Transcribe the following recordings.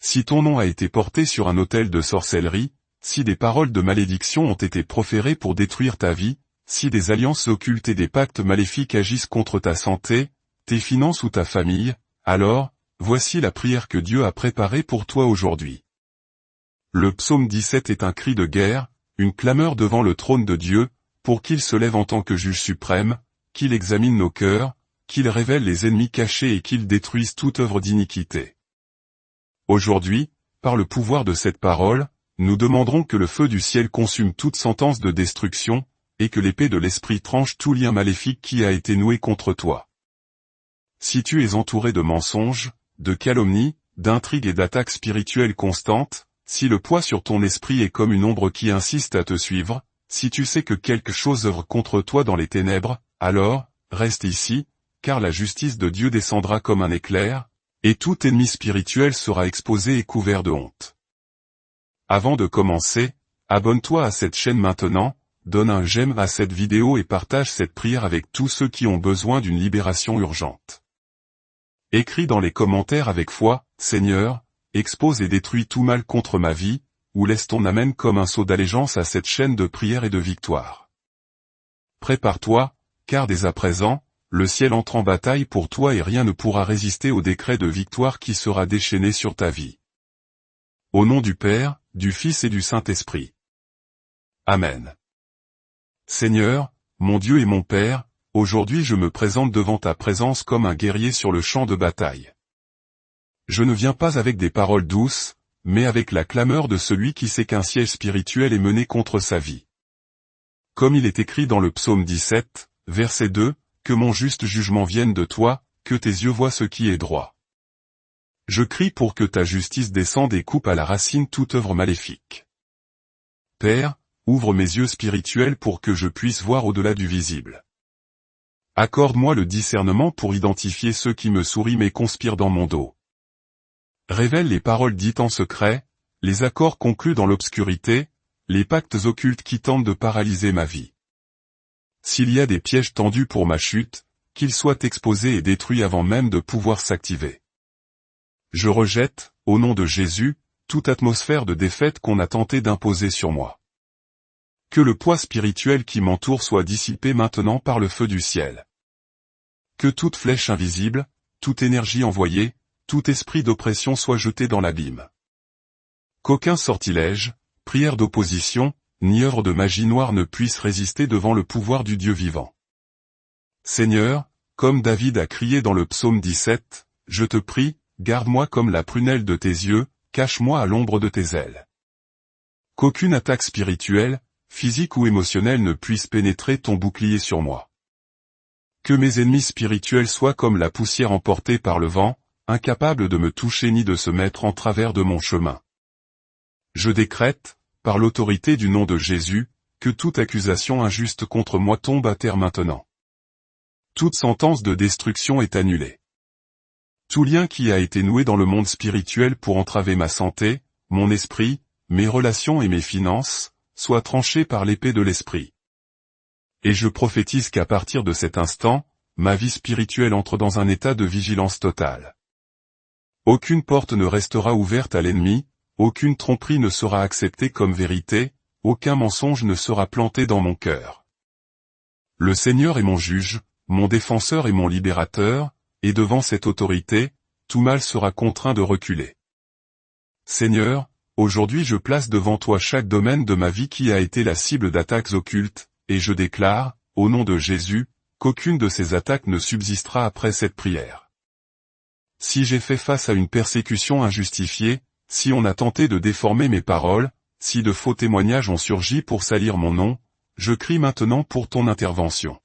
Si ton nom a été porté sur un autel de sorcellerie, si des paroles de malédiction ont été proférées pour détruire ta vie, si des alliances occultes et des pactes maléfiques agissent contre ta santé, tes finances ou ta famille, alors, voici la prière que Dieu a préparée pour toi aujourd'hui. Le psaume 17 est un cri de guerre, une clameur devant le trône de Dieu, pour qu'il se lève en tant que juge suprême, qu'il examine nos cœurs, qu'il révèle les ennemis cachés et qu'il détruise toute œuvre d'iniquité. Aujourd'hui, par le pouvoir de cette parole, nous demanderons que le feu du ciel consume toute sentence de destruction, et que l'épée de l'esprit tranche tout lien maléfique qui a été noué contre toi. Si tu es entouré de mensonges, de calomnies, d'intrigues et d'attaques spirituelles constantes, si le poids sur ton esprit est comme une ombre qui insiste à te suivre, si tu sais que quelque chose œuvre contre toi dans les ténèbres, alors, reste ici, car la justice de Dieu descendra comme un éclair, et tout ennemi spirituel sera exposé et couvert de honte. Avant de commencer, abonne-toi à cette chaîne maintenant, donne un j'aime à cette vidéo et partage cette prière avec tous ceux qui ont besoin d'une libération urgente. Écris dans les commentaires avec foi, Seigneur, expose et détruis tout mal contre ma vie, ou laisse ton amen comme un sceau d'allégeance à cette chaîne de prière et de victoire. Prépare-toi, car dès à présent, le ciel entre en bataille pour toi et rien ne pourra résister au décret de victoire qui sera déchaîné sur ta vie. Au nom du Père, du Fils et du Saint-Esprit. Amen. Seigneur, mon Dieu et mon Père, aujourd'hui je me présente devant ta présence comme un guerrier sur le champ de bataille. Je ne viens pas avec des paroles douces, mais avec la clameur de celui qui sait qu'un siège spirituel est mené contre sa vie. Comme il est écrit dans le psaume 17, verset 2, que mon juste jugement vienne de toi, que tes yeux voient ce qui est droit. Je crie pour que ta justice descende et coupe à la racine toute œuvre maléfique. Père, ouvre mes yeux spirituels pour que je puisse voir au-delà du visible. Accorde-moi le discernement pour identifier ceux qui me sourient mais conspirent dans mon dos. Révèle les paroles dites en secret, les accords conclus dans l'obscurité, les pactes occultes qui tentent de paralyser ma vie. S'il y a des pièges tendus pour ma chute, qu'ils soient exposés et détruits avant même de pouvoir s'activer. Je rejette, au nom de Jésus, toute atmosphère de défaite qu'on a tenté d'imposer sur moi. Que le poids spirituel qui m'entoure soit dissipé maintenant par le feu du ciel. Que toute flèche invisible, toute énergie envoyée, tout esprit d'oppression soit jeté dans l'abîme. Qu'aucun sortilège, prière d'opposition, ni œuvre de magie noire ne puisse résister devant le pouvoir du Dieu vivant. Seigneur, comme David a crié dans le psaume 17, je te prie, garde-moi comme la prunelle de tes yeux, cache-moi à l'ombre de tes ailes. Qu'aucune attaque spirituelle, physique ou émotionnelle ne puisse pénétrer ton bouclier sur moi. Que mes ennemis spirituels soient comme la poussière emportée par le vent, incapables de me toucher ni de se mettre en travers de mon chemin. Je décrète, par l'autorité du nom de Jésus, que toute accusation injuste contre moi tombe à terre maintenant. Toute sentence de destruction est annulée. Tout lien qui a été noué dans le monde spirituel pour entraver ma santé, mon esprit, mes relations et mes finances, soit tranché par l'épée de l'esprit. Et je prophétise qu'à partir de cet instant, ma vie spirituelle entre dans un état de vigilance totale. Aucune porte ne restera ouverte à l'ennemi, aucune tromperie ne sera acceptée comme vérité, aucun mensonge ne sera planté dans mon cœur. Le Seigneur est mon juge, mon défenseur et mon libérateur, et devant cette autorité, tout mal sera contraint de reculer. Seigneur, aujourd'hui je place devant toi chaque domaine de ma vie qui a été la cible d'attaques occultes, et je déclare, au nom de Jésus, qu'aucune de ces attaques ne subsistera après cette prière. Si j'ai fait face à une persécution injustifiée, si on a tenté de déformer mes paroles, si de faux témoignages ont surgi pour salir mon nom, je crie maintenant pour ton intervention.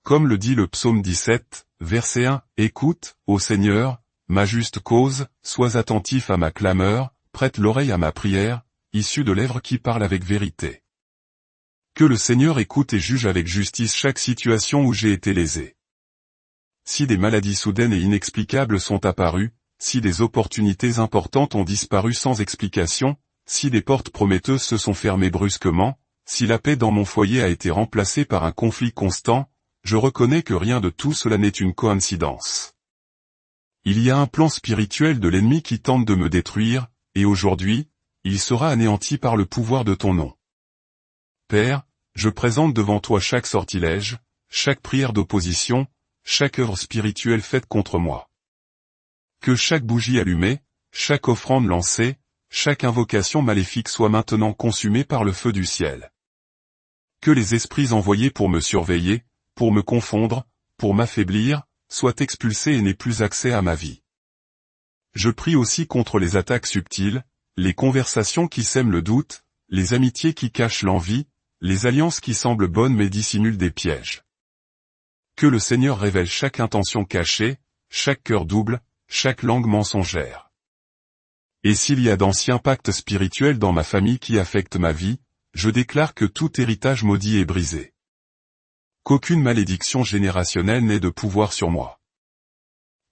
Comme le dit le psaume 17, verset 1, « Écoute, ô Seigneur, ma juste cause, sois attentif à ma clameur, prête l'oreille à ma prière, issue de lèvres qui parlent avec vérité. » Que le Seigneur écoute et juge avec justice chaque situation où j'ai été lésé. Si des maladies soudaines et inexplicables sont apparues, si des opportunités importantes ont disparu sans explication, si des portes prometteuses se sont fermées brusquement, si la paix dans mon foyer a été remplacée par un conflit constant, je reconnais que rien de tout cela n'est une coïncidence. Il y a un plan spirituel de l'ennemi qui tente de me détruire, et aujourd'hui, il sera anéanti par le pouvoir de ton nom. Père, je présente devant toi chaque sortilège, chaque prière d'opposition, chaque œuvre spirituelle faite contre moi. Que chaque bougie allumée, chaque offrande lancée, chaque invocation maléfique soit maintenant consumée par le feu du ciel. Que les esprits envoyés pour me surveiller, pour me confondre, pour m'affaiblir, soient expulsés et n'aient plus accès à ma vie. Je prie aussi contre les attaques subtiles, les conversations qui sèment le doute, les amitiés qui cachent l'envie, les alliances qui semblent bonnes mais dissimulent des pièges. Que le Seigneur révèle chaque intention cachée, chaque cœur double, chaque langue mensongère. Et s'il y a d'anciens pactes spirituels dans ma famille qui affectent ma vie, je déclare que tout héritage maudit est brisé. Qu'aucune malédiction générationnelle n'ait de pouvoir sur moi.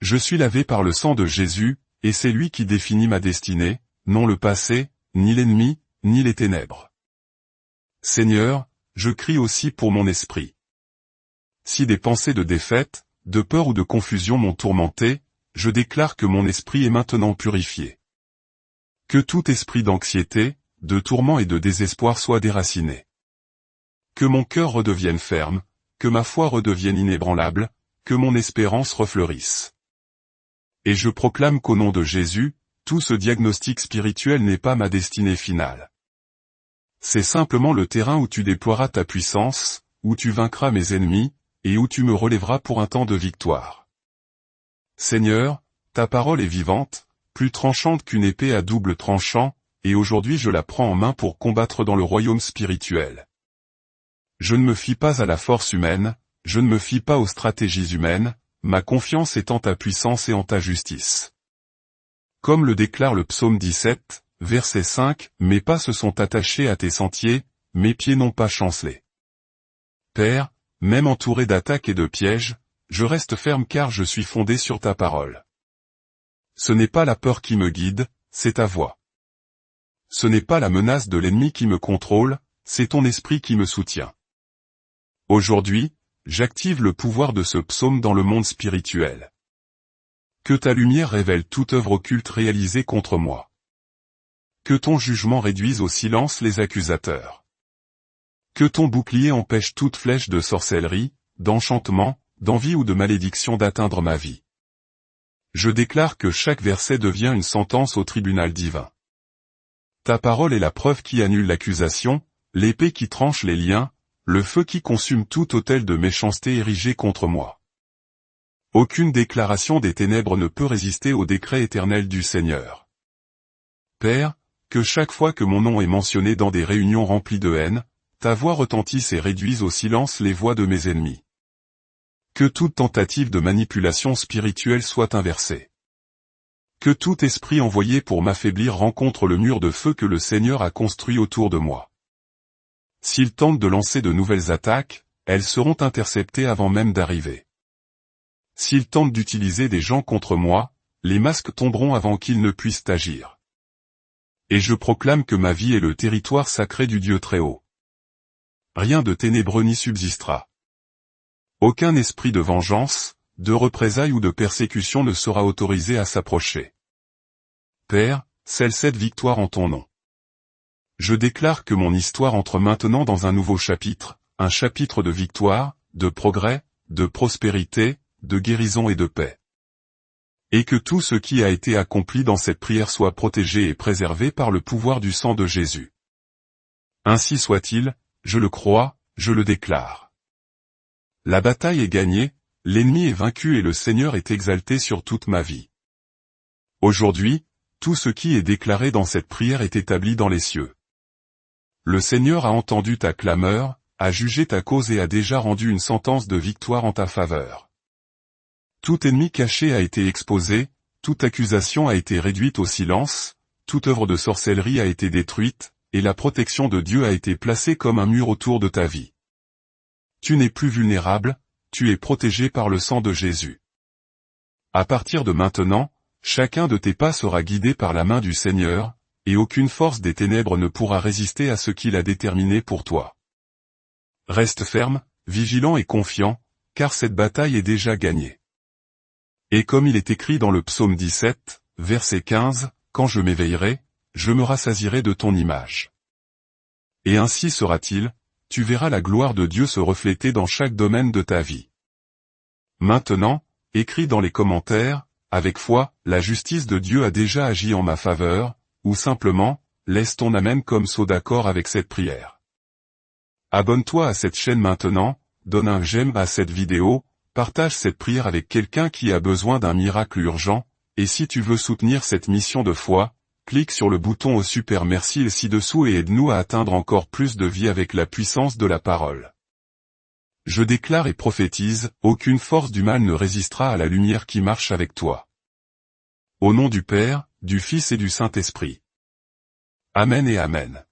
Je suis lavé par le sang de Jésus, et c'est lui qui définit ma destinée, non le passé, ni l'ennemi, ni les ténèbres. Seigneur, je crie aussi pour mon esprit. Si des pensées de défaite, de peur ou de confusion m'ont tourmenté, je déclare que mon esprit est maintenant purifié. Que tout esprit d'anxiété, de tourment et de désespoir soit déraciné. Que mon cœur redevienne ferme, que ma foi redevienne inébranlable, que mon espérance refleurisse. Et je proclame qu'au nom de Jésus, tout ce diagnostic spirituel n'est pas ma destinée finale. C'est simplement le terrain où tu déploieras ta puissance, où tu vaincras mes ennemis, et où tu me relèveras pour un temps de victoire. Seigneur, ta parole est vivante, plus tranchante qu'une épée à double tranchant, et aujourd'hui je la prends en main pour combattre dans le royaume spirituel. Je ne me fie pas à la force humaine, je ne me fie pas aux stratégies humaines, ma confiance est en ta puissance et en ta justice. Comme le déclare le psaume 17, verset 5, « Mes pas se sont attachés à tes sentiers, mes pieds n'ont pas chancelé. » Père, même entouré d'attaques et de pièges, je reste ferme car je suis fondé sur ta parole. Ce n'est pas la peur qui me guide, c'est ta voix. Ce n'est pas la menace de l'ennemi qui me contrôle, c'est ton esprit qui me soutient. Aujourd'hui, j'active le pouvoir de ce psaume dans le monde spirituel. Que ta lumière révèle toute œuvre occulte réalisée contre moi. Que ton jugement réduise au silence les accusateurs. Que ton bouclier empêche toute flèche de sorcellerie, d'enchantement, d'envie ou de malédiction d'atteindre ma vie. Je déclare que chaque verset devient une sentence au tribunal divin. Ta parole est la preuve qui annule l'accusation, l'épée qui tranche les liens, le feu qui consume tout autel de méchanceté érigé contre moi. Aucune déclaration des ténèbres ne peut résister au décret éternel du Seigneur. Père, que chaque fois que mon nom est mentionné dans des réunions remplies de haine, ta voix retentisse et réduise au silence les voix de mes ennemis. Que toute tentative de manipulation spirituelle soit inversée. Que tout esprit envoyé pour m'affaiblir rencontre le mur de feu que le Seigneur a construit autour de moi. S'ils tentent de lancer de nouvelles attaques, elles seront interceptées avant même d'arriver. S'ils tentent d'utiliser des gens contre moi, les masques tomberont avant qu'ils ne puissent agir. Et je proclame que ma vie est le territoire sacré du Dieu Très-Haut. Rien de ténébreux n'y subsistera. Aucun esprit de vengeance, de représailles ou de persécution ne sera autorisé à s'approcher. Père, scelle cette victoire en ton nom. Je déclare que mon histoire entre maintenant dans un nouveau chapitre, un chapitre de victoire, de progrès, de prospérité, de guérison et de paix. Et que tout ce qui a été accompli dans cette prière soit protégé et préservé par le pouvoir du sang de Jésus. Ainsi soit-il, je le crois, je le déclare. La bataille est gagnée, l'ennemi est vaincu et le Seigneur est exalté sur toute ma vie. Aujourd'hui, tout ce qui est déclaré dans cette prière est établi dans les cieux. Le Seigneur a entendu ta clameur, a jugé ta cause et a déjà rendu une sentence de victoire en ta faveur. Tout ennemi caché a été exposé, toute accusation a été réduite au silence, toute œuvre de sorcellerie a été détruite, et la protection de Dieu a été placée comme un mur autour de ta vie. Tu n'es plus vulnérable, tu es protégé par le sang de Jésus. À partir de maintenant, chacun de tes pas sera guidé par la main du Seigneur, et aucune force des ténèbres ne pourra résister à ce qu'il a déterminé pour toi. Reste ferme, vigilant et confiant, car cette bataille est déjà gagnée. Et comme il est écrit dans le psaume 17, verset 15, « Quand je m'éveillerai, je me rassasierai de ton image. » Et ainsi sera-t-il, tu verras la gloire de Dieu se refléter dans chaque domaine de ta vie. Maintenant, écris dans les commentaires, avec foi, la justice de Dieu a déjà agi en ma faveur, ou simplement, laisse ton amen comme saut d'accord avec cette prière. Abonne-toi à cette chaîne maintenant, donne un j'aime à cette vidéo, partage cette prière avec quelqu'un qui a besoin d'un miracle urgent, et si tu veux soutenir cette mission de foi, clique sur le bouton au super merci ci-dessous et aide-nous à atteindre encore plus de vie avec la puissance de la parole. Je déclare et prophétise, aucune force du mal ne résistera à la lumière qui marche avec toi. Au nom du Père, du Fils et du Saint-Esprit. Amen et Amen.